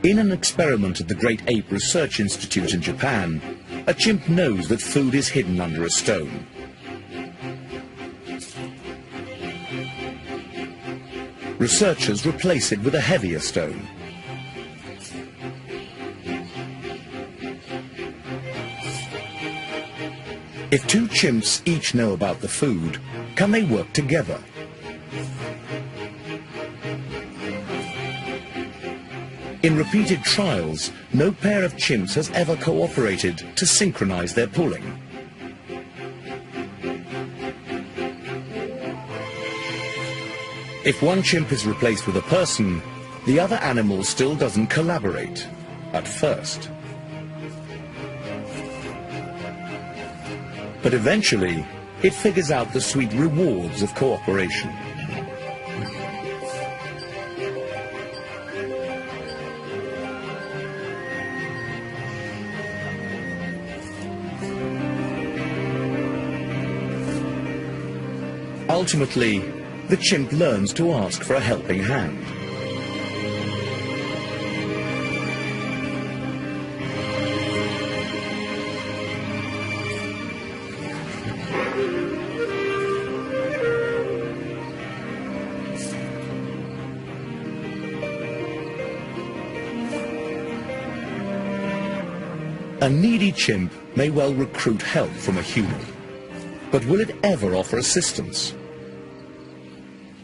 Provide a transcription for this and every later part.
In an experiment at the Great Ape Research Institute in Japan, a chimp knows that food is hidden under a stone. Researchers replace it with a heavier stone. If two chimps each know about the food, can they work together? In repeated trials, no pair of chimps has ever cooperated to synchronize their pulling. If one chimp is replaced with a person, the other animal still doesn't collaborate, at first. But eventually, it figures out the sweet rewards of cooperation. Ultimately, the chimp learns to ask for a helping hand. A needy chimp may well recruit help from a human, but will it ever offer assistance?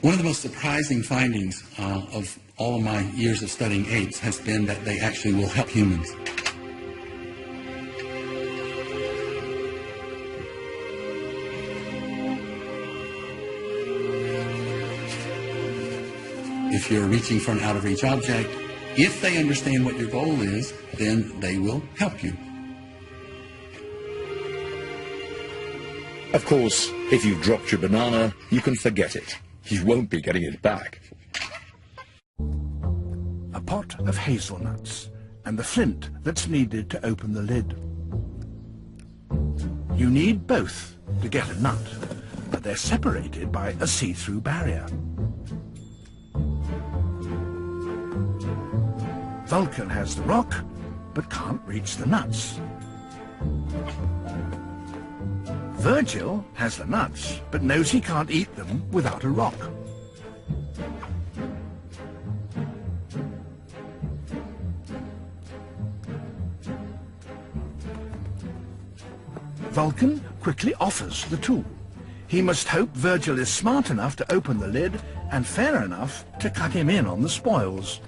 One of the most surprising findings of all of my years of studying apes has been that they actually will help humans. If you're reaching for an out-of-reach object, if they understand what your goal is, then they will help you. Of course, if you've dropped your banana, you can forget it. You won't be getting it back. A pot of hazelnuts and the flint that's needed to open the lid. You need both to get a nut, but they're separated by a see-through barrier. Vulcan has the rock, but can't reach the nuts. Virgil has the nuts, but knows he can't eat them without a rock. Vulcan quickly offers the tool. He must hope Virgil is smart enough to open the lid and fair enough to cut him in on the spoils.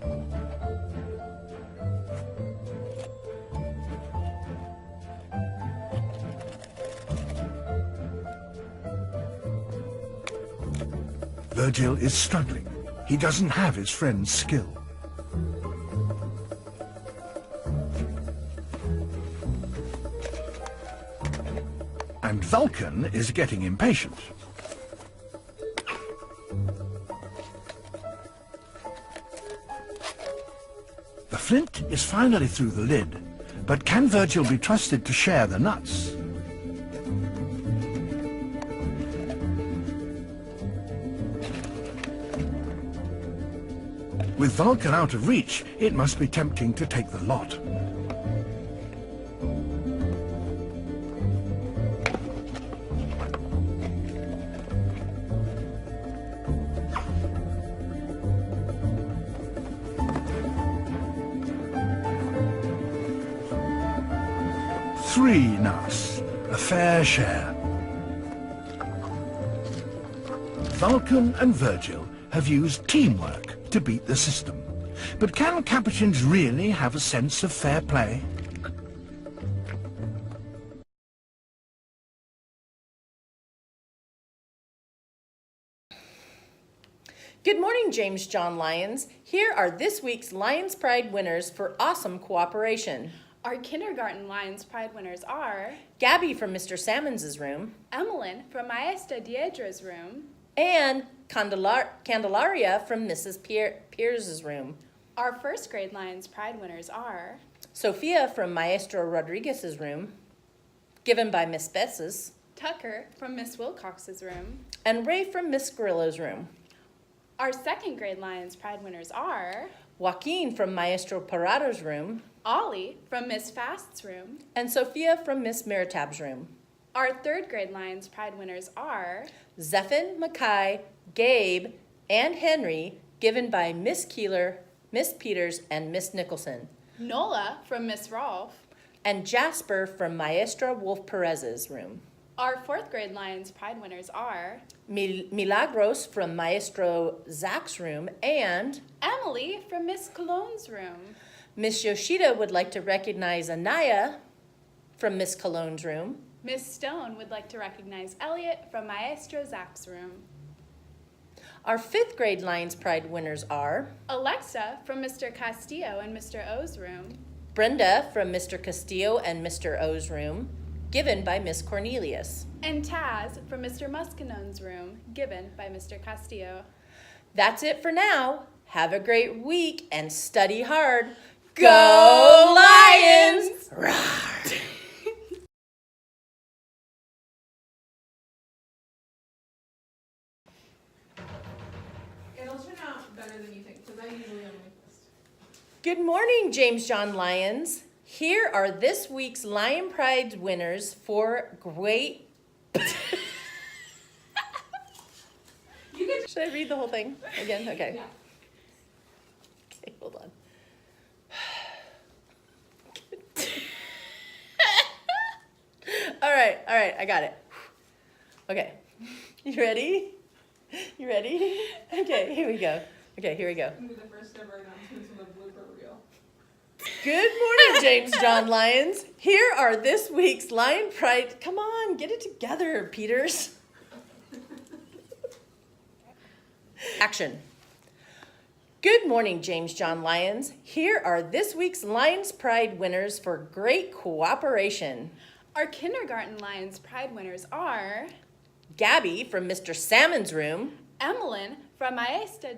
Virgil is struggling. He doesn't have his friend's skill. And Vulcan is getting impatient. The flint is finally through the lid, but can Virgil be trusted to share the nuts? With Vulcan out of reach, it must be tempting to take the lot. Three nuts, a fair share. Vulcan and Virgil have used teamwork to beat the system. But can Capuchins really have a sense of fair play? Good morning, James John Lyons. Here are this week's Lions Pride winners for awesome cooperation. Our kindergarten Lions Pride winners are Gabby from Mr. Salmons' room, Emmeline from Maestra Diedra's room, and Candelaria from Mrs. Pierce's room. Our first grade Lions Pride winners are Sophia from Maestro Rodriguez's room, given by Miss Bess's, Tucker from Miss Wilcox's room, and Ray from Miss Grillo's room. Our second grade Lions Pride winners are Joaquin from Maestro Parrado's room, Ollie from Miss Fast's room. and Sophia from Miss Meritab's room. Our third grade Lions Pride winners are Zephin, Mackay, Gabe, and Henry, given by Miss Keeler, Miss Peters, and Miss Nicholson, Nola from Miss Rolfe. and Jasper from Maestra Wolf Perez's room. Our fourth grade Lions Pride winners are Milagros from Maestro Zach's room, and Emily from Miss Cologne's room. Miss Yoshida would like to recognize Anaya from Miss Cologne's room, Miss Stone would like to recognize Elliot from Maestro Zach's room. Our fifth grade Lions Pride winners are Alexa from Mr. Castillo and Mr. O's room. Brenda from Mr. Castillo and Mr. O's room, given by Miss Cornelius. And Taz from Mr. Muscanone's room, given by Mr. Castillo. That's it for now. Have a great week and study hard. Go Lions! Rawr. It'll turn out better than you think, because I usually only list. Good morning, James John Lions. Here are this week's Lion Pride winners for great. Should I read the whole thing again? Okay. Yeah. Okay, hold on. All right, I got it. Okay, you ready? You ready? Okay, here we go. Okay, here we go. I'm gonna do the first ever announcements with a blooper reel. Good morning, James John Lions. Here are this week's Lion Pride. Come on, get it together, Peters. Action. Good morning, James John Lions. Here are this week's Lions Pride winners for great cooperation. Our kindergarten Lions Pride winners are Gabby from Mr. Salmon's room, Emmeline from Maestra